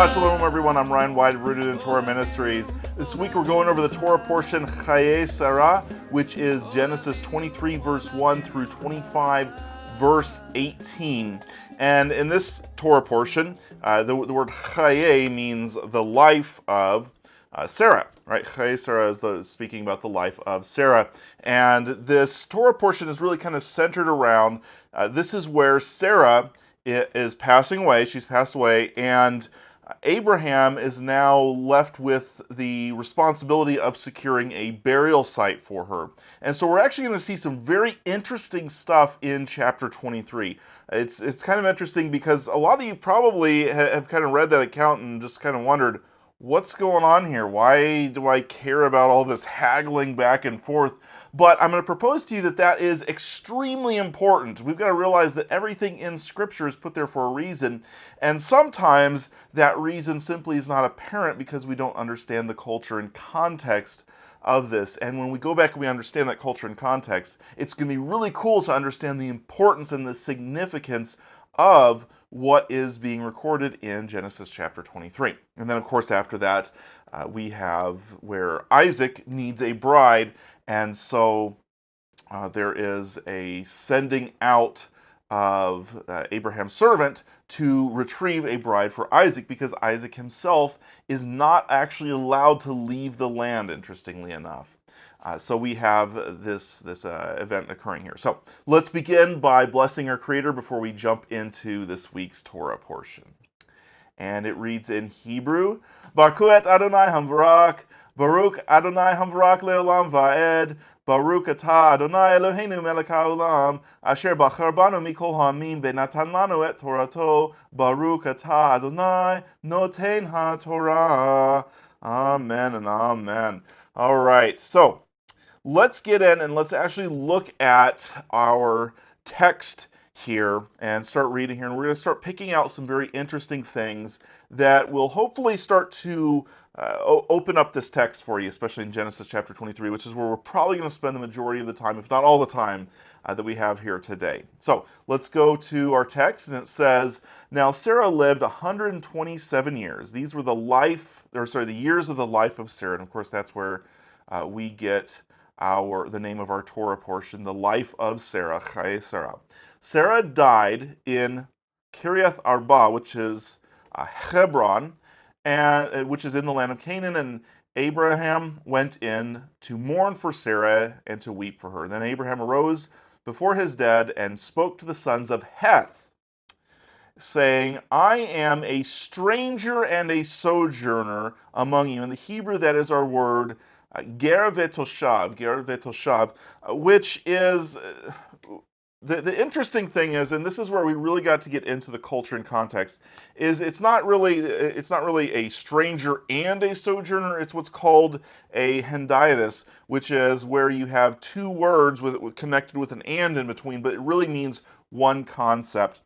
Shabbat Shalom, everyone. I'm Ryan White, Rooted in Torah Ministries. This week we're going over the Torah portion Chayei Sarah, which is Genesis 23, verse 1 through 25, verse 18. And in this Torah portion, the word Chayei means the life of Sarah, right? Chayei Sarah is speaking about the life of Sarah. And this Torah portion is really kind of centered around, this is where Sarah is passing away. She's passed away, and Abraham is now left with the responsibility of securing a burial site for her. And so we're actually going to see some very interesting stuff in chapter 23. It's kind of interesting because a lot of you probably have kind of read that account and just kind of wondered, what's going on here? Why do I care about all this haggling back and forth? But I'm going to propose to you that is extremely important. We've got to realize that everything in Scripture is put there for a reason, and sometimes that reason simply is not apparent because we don't understand the culture and context of this. And when we go back and we understand that culture and context, it's going to be really cool to understand the importance and the significance of what is being recorded in Genesis chapter 23. And then, of course, after that, we have where Isaac needs a bride, and so there is a sending out of Abraham's servant to retrieve a bride for Isaac, because Isaac himself is not actually allowed to leave the land, interestingly enough. So we have this event occurring here. So let's begin by blessing our Creator before we jump into this week's Torah portion. And it reads in Hebrew, Baruch et Adonai Hamvarak, Baruch Adonai Hamvarak le'olam va'ed, Baruch atah Adonai Eloheinu melech haolam, asher bachar banu mikol ha'amim ve'natan lanu et Torato, Baruch atah Adonai noten ha'Torah. Amen and amen. All right, so let's get in and let's actually look at our text here and start reading here. And we're going to start picking out some very interesting things that will hopefully start to open up this text for you, especially in Genesis chapter 23, which is where we're probably going to spend the majority of the time, if not all the time, that we have here today. So let's go to our text, and it says, Now Sarah lived 127 years. These were the years of the life of Sarah. And of course, that's where we get the name of our Torah portion, the life of Sarah, Chayei Sarah. Sarah died in Kiriath Arba, which is Hebron, and which is in the land of Canaan, and Abraham went in to mourn for Sarah and to weep for her. Then Abraham arose before his dead and spoke to the sons of Heth, saying, I am a stranger and a sojourner among you. In the Hebrew, that is our word, ger v'toshav, which is, the interesting thing is, and this is where we really got to get into the culture and context, is it's not really a stranger and a sojourner. It's what's called a hendiadys, which is where you have two words connected with an and in between, but it really means one concept.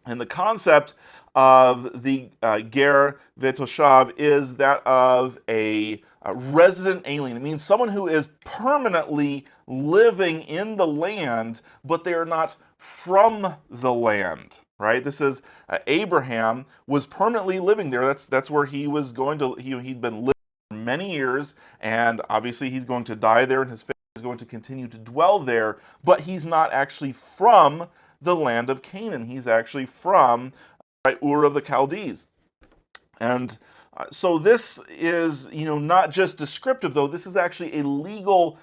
And the concept of the ger v'toshav is that of a resident alien. It means someone who is permanently living in the land, but they are not from the land, right? This is Abraham was permanently living there. That's where he was going to. He'd been living for many years, and obviously he's going to die there, and his family is going to continue to dwell there. But he's not actually from the land of Canaan. He's actually from Ur of the Chaldees, and so this is, not just descriptive, though. This is actually a legal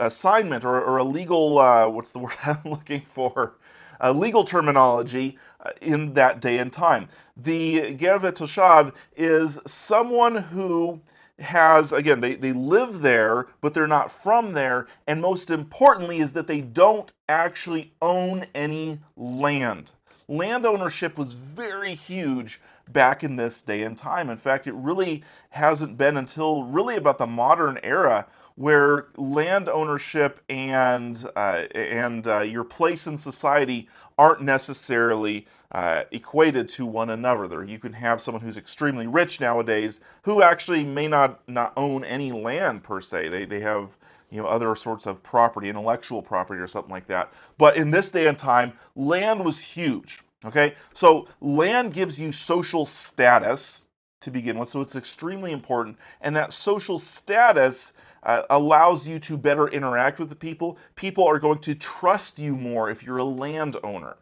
assignment or a legal, what's the word I'm looking for? A legal terminology in that day and time. The ger v'toshav is someone who has, again, they live there, but they're not from there. And most importantly is that they don't actually own any land. Land ownership was very huge back in this day and time. In fact, it really hasn't been until really about the modern era where land ownership and your place in society aren't necessarily equated to one another. You can have someone who's extremely rich nowadays who actually may not own any land per se. They have other sorts of property, intellectual property or something like that. But in this day and time, land was huge. Okay, so land gives you social status to begin with, so it's extremely important. And that social status allows you to better interact with the people. People are going to trust you more if you're a landowner,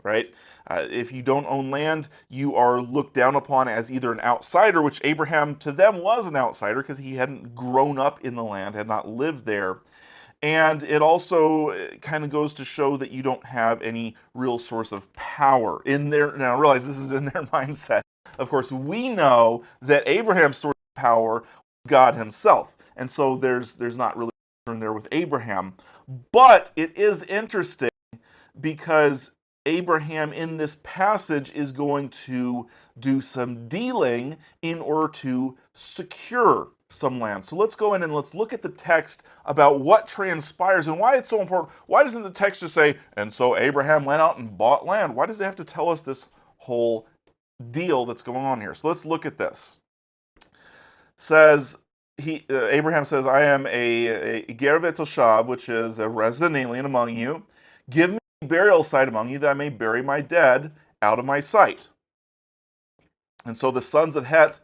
right? If you don't own land, you are looked down upon as either an outsider, which Abraham to them was an outsider because he hadn't grown up in the land, had not lived there. And it also kind of goes to show that you don't have any real source of power in there. Now, realize this is in their mindset. Of course, we know that Abraham's source of power was God himself. And so there's not really concern there with Abraham. But it is interesting because Abraham in this passage is going to do some dealing in order to secure some land. So let's go in and let's look at the text about what transpires and why it's so important. Why doesn't the text just say, and so Abraham went out and bought land? Why does it have to tell us this whole deal that's going on here? So let's look at this. Abraham says, I am a ger v'toshav, which is a resident alien among you. Give me a burial site among you that I may bury my dead out of my sight. And so the sons of Het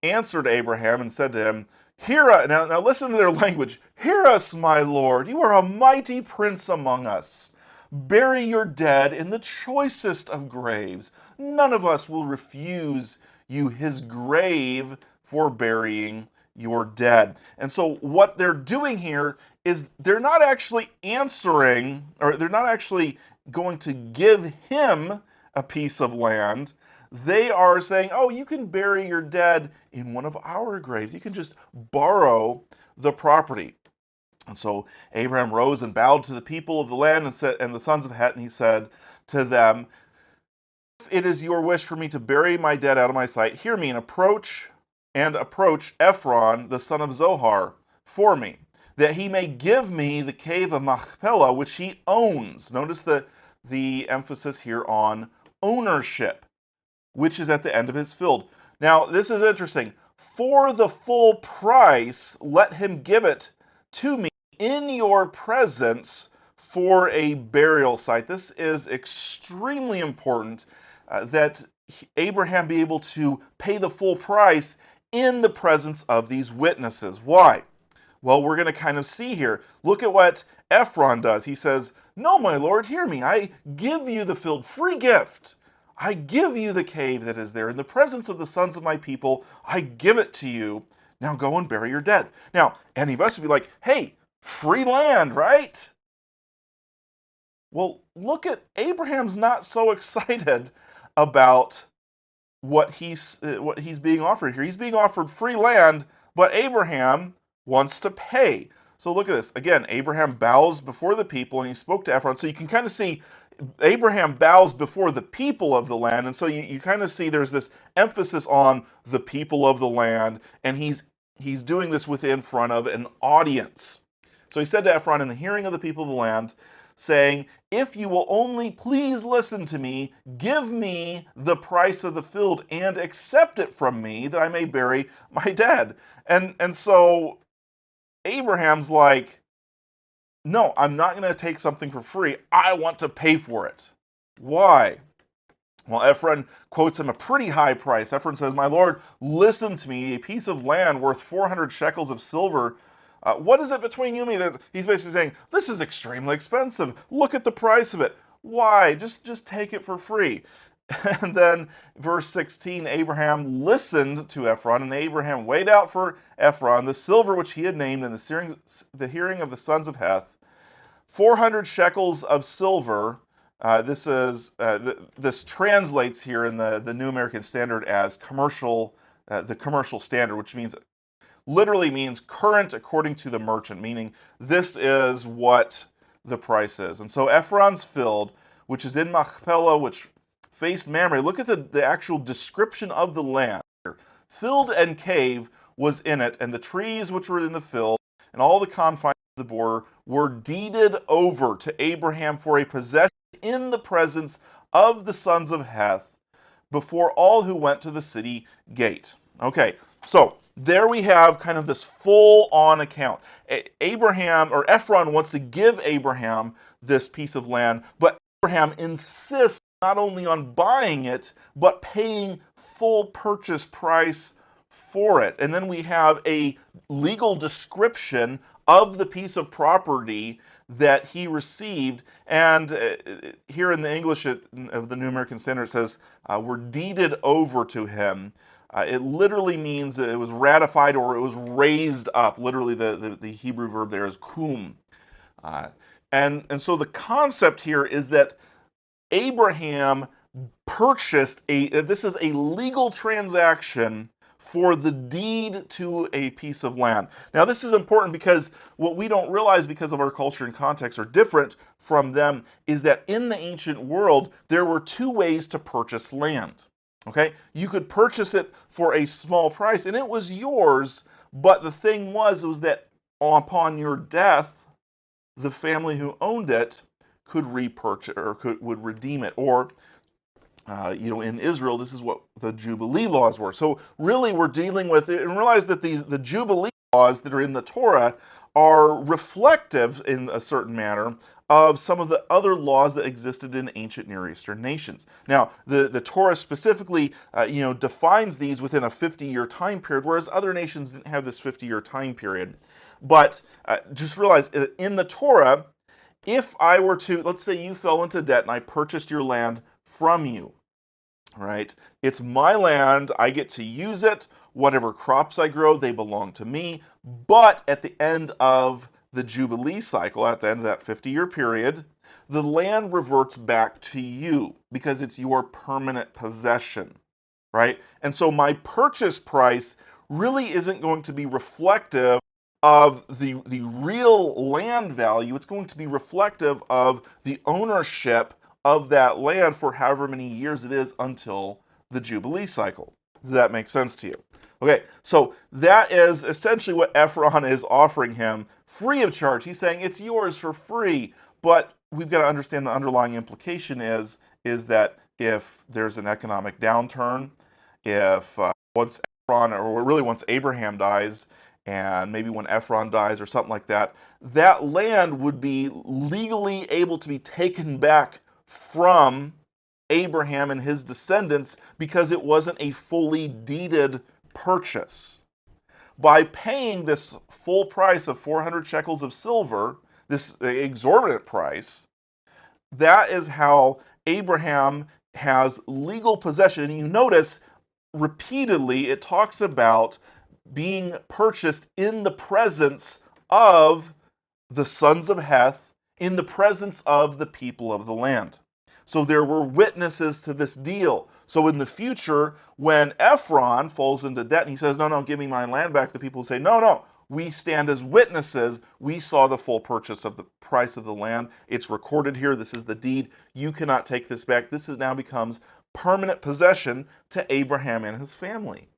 answered Abraham and said to him, Hear us, now listen to their language. Hear us, my lord, you are a mighty prince among us. Bury your dead in the choicest of graves. None of us will refuse you his grave for burying your dead. And so what they're doing here is they're not actually answering, or they're not actually going to give him a piece of land. They are saying, oh, you can bury your dead in one of our graves. You can just borrow the property. And so Abraham rose and bowed to the people of the land and the sons of Het, and he said to them, if it is your wish for me to bury my dead out of my sight, hear me and approach Ephron, the son of Zohar, for me, that he may give me the cave of Machpelah, which he owns. Notice the emphasis here on ownership, which is at the end of his field. Now, this is interesting. For the full price, let him give it to me in your presence for a burial site. This is extremely important that Abraham be able to pay the full price in the presence of these witnesses. Why? Well, we're going to kind of see here. Look at what Ephron does. He says, no, my lord, hear me. I give you the field, free gift. I give you the cave that is there. In the presence of the sons of my people, I give it to you. Now go and bury your dead. Now, any of us would be like, hey, free land, right? Well, look at Abraham's not so excited about what he's being offered here. He's being offered free land, but Abraham wants to pay. So look at this. Again, Abraham bows before the people, and he spoke to Ephron. So you can kind of see Abraham bows before the people of the land, and so you kind of see there's this emphasis on the people of the land, and he's doing this in front of an audience. So he said to Ephron in the hearing of the people of the land, saying, if you will only please listen to me, give me the price of the field and accept it from me that I may bury my dead. And so Abraham's like, no, I'm not going to take something for free. I want to pay for it. Why? Well, Ephron quotes him a pretty high price. Ephron says, my lord, listen to me, a piece of land worth 400 shekels of silver. What is it between you and me? He's basically saying, this is extremely expensive. Look at the price of it. Why? Just take it for free. And then verse 16, Abraham listened to Ephron, and Abraham weighed out for Ephron the silver which he had named in the hearing of the sons of Heth, 400 shekels of silver. This translates here in the New American Standard as the commercial standard, which literally means current according to the merchant, meaning this is what the price is. And so Ephron's field, which is in Machpelah, which faced Mamre, look at the actual description of the land. Field and cave was in it, and the trees which were in the field, and all the confines of the border were deeded over to Abraham for a possession in the presence of the sons of Heth before all who went to the city gate. Okay, so there we have kind of this full-on account. Ephron wants to give Abraham this piece of land, but Abraham insists not only on buying it, but paying full purchase price for it. And then we have a legal description of the piece of property that he received. And here in the English of the New American Standard, it says, were deeded over to him. It literally means it was ratified or it was raised up. Literally, the Hebrew verb there is kum. And so the concept here is that Abraham purchased this is a legal transaction for the deed to a piece of land. Now, this is important because what we don't realize, because of our culture and context are different from them, is that in the ancient world, there were two ways to purchase land. Okay? You could purchase it for a small price, and it was yours, but the thing was that upon your death, the family who owned it could repurchase or would redeem it. Or, in Israel, this is what the Jubilee laws were. So really, we're dealing with it, and realize that the Jubilee laws that are in the Torah are reflective, in a certain manner, of some of the other laws that existed in ancient Near Eastern nations. Now, the Torah specifically, defines these within a 50-year time period, whereas other nations didn't have this 50-year time period. But just realize, in the Torah, if I were to, let's say you fell into debt and I purchased your land from you, right? It's my land, I get to use it, whatever crops I grow, they belong to me, but at the end of the Jubilee cycle, at the end of that 50-year period, the land reverts back to you because it's your permanent possession, right? And so my purchase price really isn't going to be reflective of the real land value. It's going to be reflective of the ownership of that land for however many years it is until the Jubilee cycle. Does that make sense to you? Okay, so that is essentially what Ephron is offering him free of charge. He's saying it's yours for free, but we've got to understand the underlying implication is that if there's an economic downturn, if once Ephron, or really once Abraham dies, and maybe when Ephron dies or something like that, that land would be legally able to be taken back from Abraham and his descendants because it wasn't a fully deeded purchase. By paying this full price of 400 shekels of silver, this exorbitant price, that is how Abraham has legal possession. And you notice repeatedly it talks about being purchased in the presence of the sons of Heth, in the presence of the people of the land. So there were witnesses to this deal. So in the future, when Ephron falls into debt and he says, no, give me my land back, the people say, no, we stand as witnesses. We saw the full purchase of the price of the land. It's recorded here. This is the deed. You cannot take this back. This now becomes permanent possession to Abraham and his family.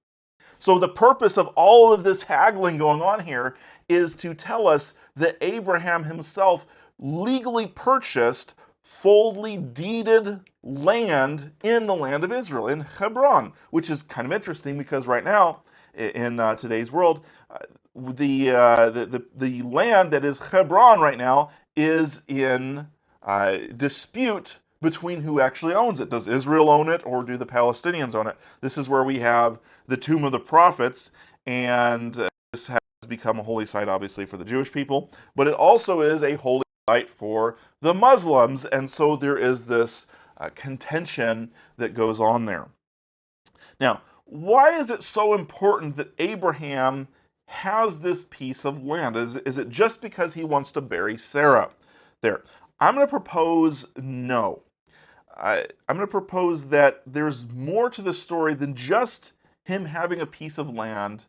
So the purpose of all of this haggling going on here is to tell us that Abraham himself legally purchased fully deeded land in the land of Israel, in Hebron, which is kind of interesting because right now, in today's world, the land that is Hebron right now is in dispute between who actually owns it. Does Israel own it or do the Palestinians own it? This is where we have the Tomb of the Prophets, and this has become a holy site, obviously, for the Jewish people, but it also is a holy site for the Muslims, and so there is this contention that goes on there. Now, why is it so important that Abraham has this piece of land? Is it just because he wants to bury Sarah there? I'm going to propose no. I'm going to propose that there's more to the story than just him having a piece of land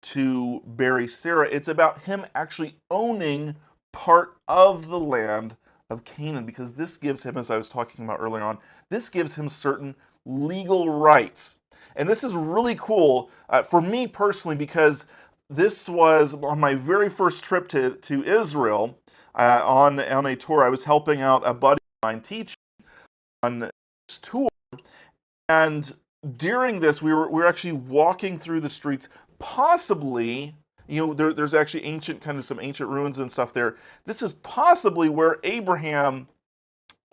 to bury Sarah. It's about him actually owning part of the land of Canaan, because this gives him, as I was talking about earlier on, this gives him certain legal rights. And this is really cool for me personally, because this was on my very first trip to Israel on a tour. I was helping out a buddy of mine teaching on this tour, and during this we were actually walking through the streets, possibly, there's actually some ancient ruins and stuff there. This is possibly where Abraham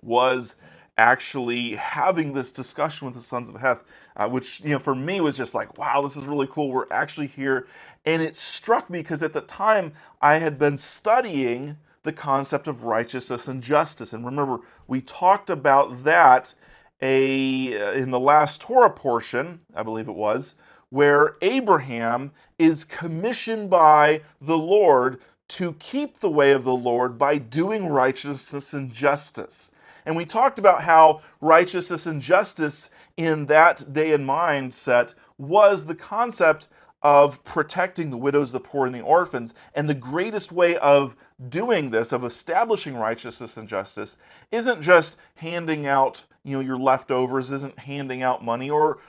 was actually having this discussion with the sons of Heth, which, for me was just like, wow, this is really cool. We're actually here. And it struck me because at the time I had been studying the concept of righteousness and justice. And remember, we talked about that in the last Torah portion, I believe it was, where Abraham is commissioned by the Lord to keep the way of the Lord by doing righteousness and justice. And we talked about how righteousness and justice in that day and mindset was the concept of protecting the widows, the poor, and the orphans. And the greatest way of doing this, of establishing righteousness and justice, isn't just handing out your leftovers, isn't handing out money, or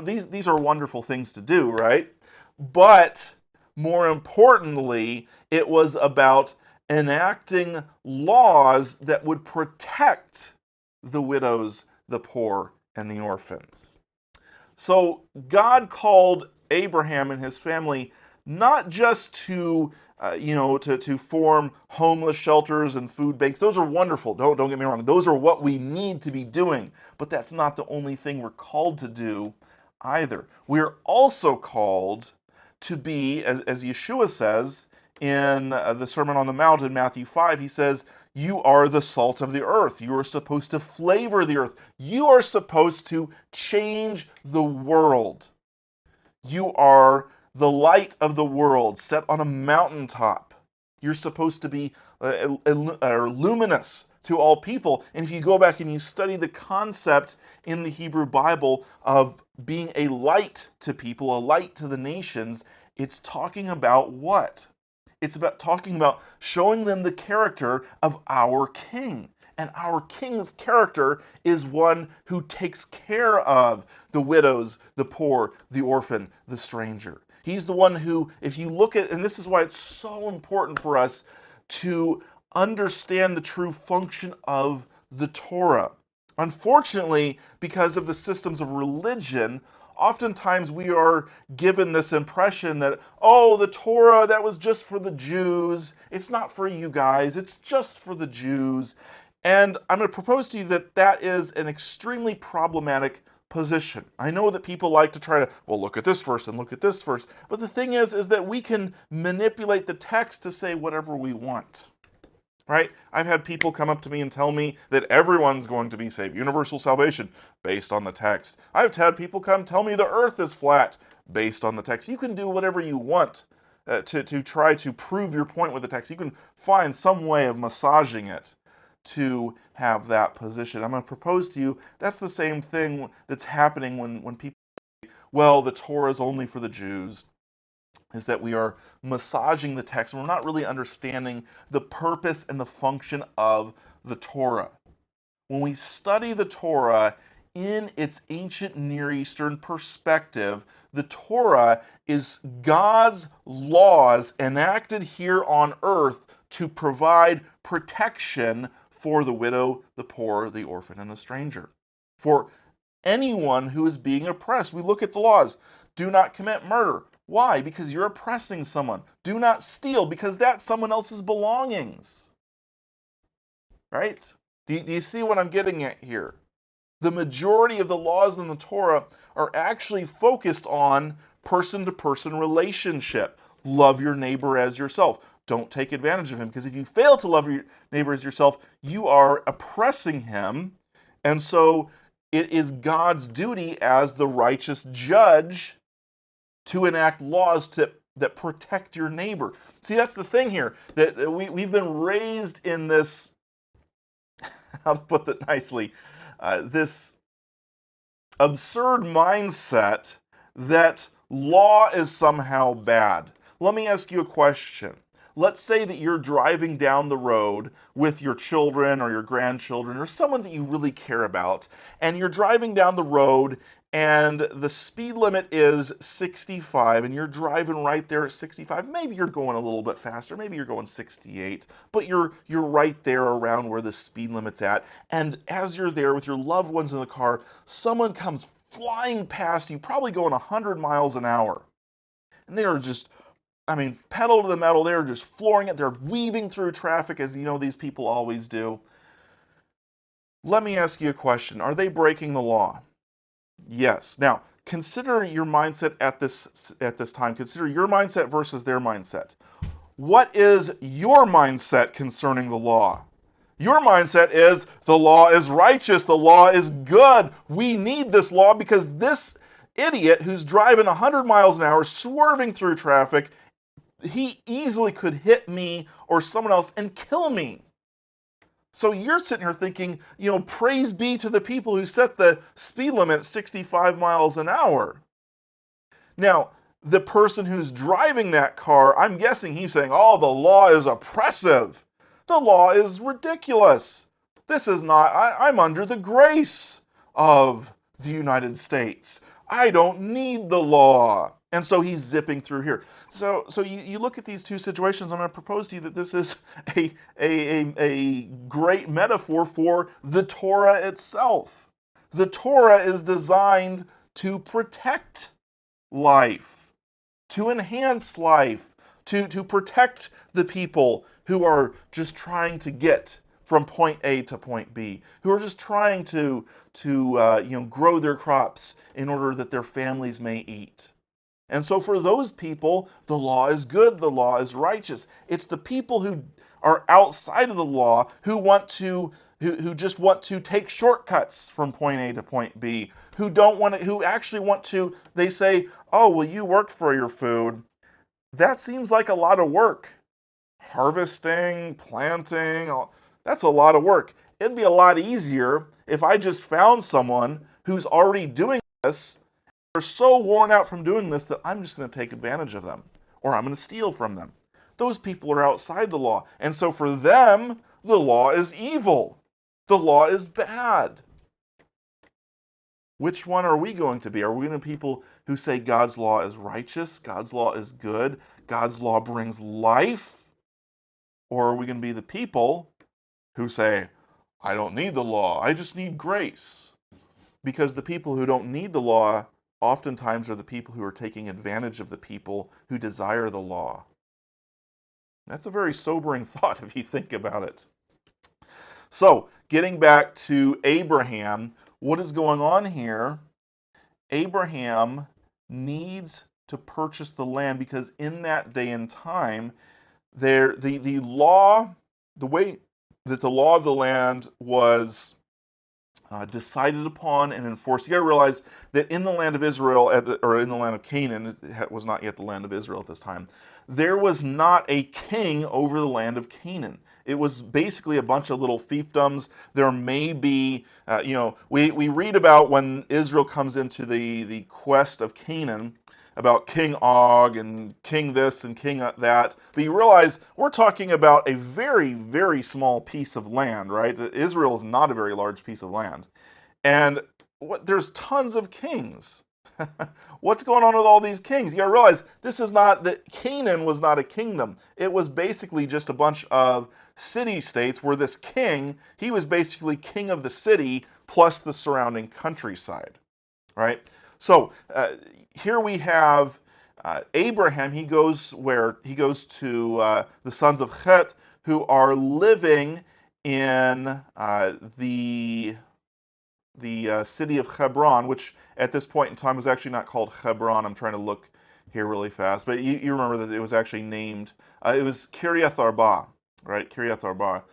these are wonderful things to do, right? But more importantly, it was about enacting laws that would protect the widows, the poor, and the orphans. So God called Abraham and his family not just to form homeless shelters and food banks. Those are wonderful. Don't get me wrong. Those are what we need to be doing. But that's not the only thing we're called to do either. We're also called to be, as Yeshua says in the Sermon on the Mount in Matthew 5, he says, you are the salt of the earth. You are supposed to flavor the earth. You are supposed to change the world. You are the light of the world set on a mountaintop. You're supposed to be luminous to all people. And if you go back and you study the concept in the Hebrew Bible of being a light to people, a light to the nations, it's talking about what? It's about talking about showing them the character of our King. And our King's character is one who takes care of the widows, the poor, the orphan, the stranger. He's the one who, if you look at, and this is why it's so important for us to understand the true function of the Torah. Unfortunately, because of the systems of religion, oftentimes we are given this impression that, oh, the Torah, that was just for the Jews. It's not for you guys. It's just for the Jews. And I'm going to propose to you that that is an extremely problematic position. I know that people like to try to, well, look at this verse and look at this verse. But the thing is that we can manipulate the text to say whatever we want. Right? I've had people come up to me and tell me that everyone's going to be saved, universal salvation, based on the text. I've had people come tell me the earth is flat, based on the text. You can do whatever you want to try to prove your point with the text. You can find some way of massaging it to have that position. I'm going to propose to you that's the same thing that's happening when people say, well, the Torah is only for the Jews, is that we are massaging the text and we're not really understanding the purpose and the function of the Torah. When we study the Torah in its ancient Near Eastern perspective, the Torah is God's laws enacted here on earth to provide protection for the widow, the poor, the orphan, and the stranger. For anyone who is being oppressed, we look at the laws. Do not commit murder. Why? Because you're oppressing someone. Do not steal, because that's someone else's belongings. Right? Do you see what I'm getting at here? The majority of the laws in the Torah are actually focused on person-to-person relationship. Love your neighbor as yourself. Don't take advantage of him, because if you fail to love your neighbor as yourself, you are oppressing him. And so it is God's duty as the righteous judge to enact laws that protect your neighbor. See, that's the thing here, that we've been raised in this, how to put that nicely, this absurd mindset that law is somehow bad. Let me ask you a question. Let's say that you're driving down the road with your children or your grandchildren or someone that you really care about, and you're driving down the road and the speed limit is 65 and you're driving right there at 65. Maybe you're going a little bit faster, maybe you're going 68, but you're right there around where the speed limit's at. And as you're there with your loved ones in the car, someone comes flying past you, probably going 100 miles an hour. And they are just, pedal to the metal, they're just flooring it. They're weaving through traffic, as you know these people always do. Let me ask you a question. Are they breaking the law? Yes. Now, consider your mindset at this time. Consider your mindset versus their mindset. What is your mindset concerning the law? Your mindset is the law is righteous, the law is good. We need this law because this idiot who's driving 100 miles an hour, swerving through traffic, he easily could hit me or someone else and kill me. So you're sitting here thinking, praise be to the people who set the speed limit at 65 miles an hour. Now, the person who's driving that car, I'm guessing he's saying, oh, the law is oppressive. The law is ridiculous. This is not, I'm under the grace of the United States. I don't need the law. And so he's zipping through here. So you look at these two situations. I'm going to propose to you that this is a great metaphor for the Torah itself. The Torah is designed to protect life, to enhance life, to protect the people who are just trying to get from point A to point B, who are just trying to grow their crops in order that their families may eat. And so for those people, the law is good, the law is righteous. It's the people who are outside of the law who just want to take shortcuts from point A to point B, who actually want to, they say, oh, well, you worked for your food. That seems like a lot of work. Harvesting, planting, that's a lot of work. It'd be a lot easier if I just found someone who's already doing this. They're so worn out from doing this that I'm just going to take advantage of them, or I'm going to steal from them. Those people are outside the law. And so for them, the law is evil. The law is bad. Which one are we going to be? Are we going to be people who say God's law is righteous, God's law is good, God's law brings life? Or are we going to be the people who say, I don't need the law, I just need grace? Because the people who don't need the law oftentimes are the people who are taking advantage of the people who desire the law. That's a very sobering thought if you think about it. So, getting back to Abraham, what is going on here? Abraham needs to purchase the land because in that day and time, the law, the way that the law of the land was decided upon and enforced. You got to realize that in the land of Israel, or in the land of Canaan, it was not yet the land of Israel at this time, there was not a king over the land of Canaan. It was basically a bunch of little fiefdoms. There may be, we read about when Israel comes into the quest of Canaan, about King Og and King this and King that. But you realize we're talking about a very, very small piece of land, right? Israel is not a very large piece of land. And there's tons of kings. What's going on with all these kings? You gotta realize this is not, that Canaan was not a kingdom. It was basically just a bunch of city-states where this king, he was basically king of the city plus the surrounding countryside, right? So here we have Abraham. He goes to the sons of Chet, who are living in the city of Hebron, which at this point in time was actually not called Hebron. I'm trying to look here really fast, but you remember that it was actually named, it was Kiriath Arba, right? Kiriath Arba.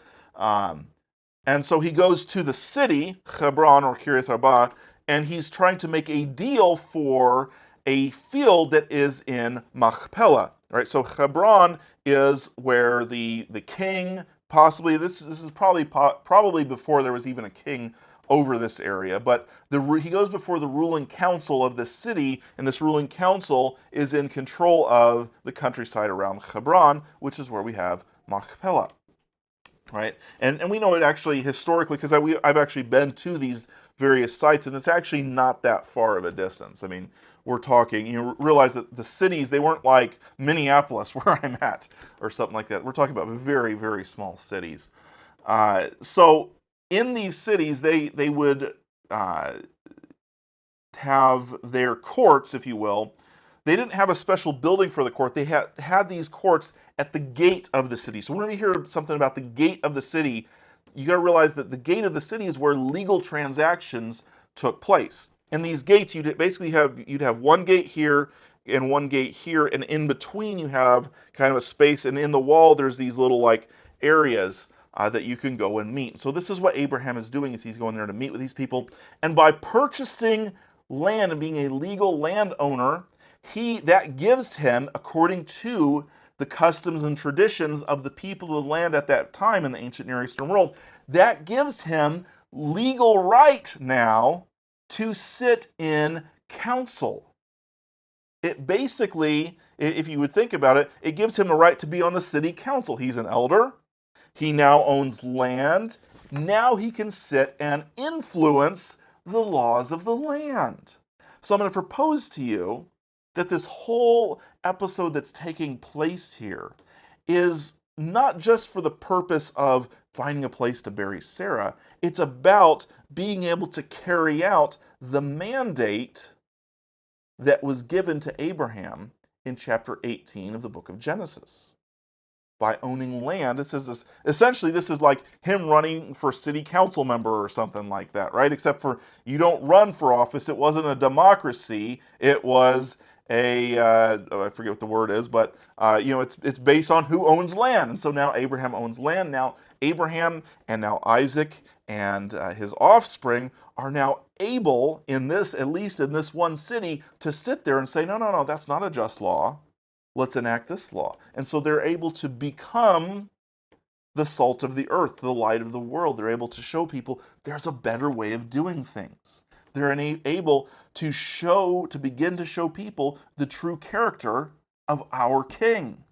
And so he goes to the city, Hebron or Kiriath Arba, and he's trying to make a deal for a field that is in Machpelah, right? So Hebron is where the king, possibly, this is probably before there was even a king over this area, but he goes before the ruling council of this city, and this ruling council is in control of the countryside around Hebron, which is where we have Machpelah, right? And we know it actually historically, because I've actually been to these various sites, and it's actually not that far of a distance. I mean, we're talking, realize that the cities, they weren't like Minneapolis, where I'm at, or something like that. We're talking about very, very small cities. So in these cities, they would have their courts, if you will. They didn't have a special building for the court. They had these courts at the gate of the city. So whenever you hear something about the gate of the city, you got to realize that the gate of the city is where legal transactions took place. And these gates, you'd have one gate here and one gate here, and in between you have kind of a space, and in the wall there's these little like areas that you can go and meet. So this is what Abraham is doing, is he's going there to meet with these people, and by purchasing land and being a legal landowner, that gives him, according to the customs and traditions of the people of the land at that time in the ancient Near Eastern world, that gives him legal right now to sit in council. It basically, if you would think about it, it gives him the right to be on the city council. He's an elder. He now owns land. Now he can sit and influence the laws of the land. So I'm going to propose to you that this whole episode that's taking place here is not just for the purpose of finding a place to bury Sarah. It's about being able to carry out the mandate that was given to Abraham in chapter 18 of the book of Genesis. By owning land, this is like him running for city council member or something like that, right? Except for you don't run for office. It wasn't a democracy. It was I forget what the word is, but it's based on who owns land. And so now Abraham owns land. Now Abraham and now Isaac and his offspring are now able, at least in this one city, to sit there and say, no, that's not a just law. Let's enact this law. And so they're able to become the salt of the earth, the light of the world. They're able to show people there's a better way of doing things. They're able to begin to show people the true character of our King.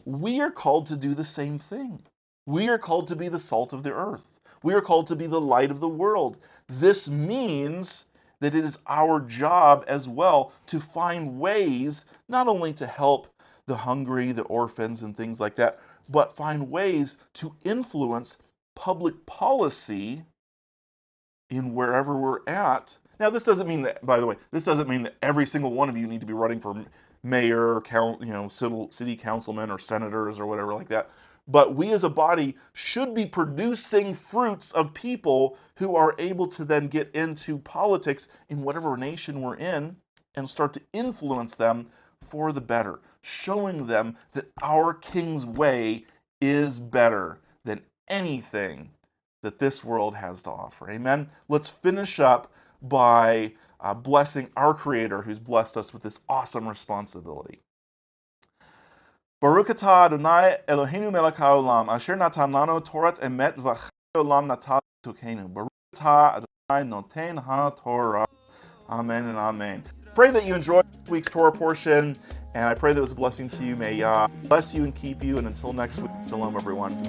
We are called to do the same thing. We are called to be the salt of the earth. We are called to be the light of the world. This means that it is our job as well to find ways not only to help the hungry, the orphans, and things like that, but find ways to influence public policy in wherever we're at. Now, this doesn't mean that, by the way, every single one of you need to be running for mayor, city councilmen, or senators, or whatever like that. But we as a body should be producing fruits of people who are able to then get into politics in whatever nation we're in and start to influence them for the better, showing them that our King's way is better than anything that this world has to offer. Amen? Let's finish up by blessing our Creator who's blessed us with this awesome responsibility. Baruch atah Adonai Eloheinu melech haolam, asher natan lanu Torat emet v'chai olam natal tukenu. Baruch atah Adonai noten ha-Torah. Amen and amen. Pray that you enjoyed this week's Torah portion, and I pray that it was a blessing to you. May Yah bless you and keep you, and until next week, shalom everyone.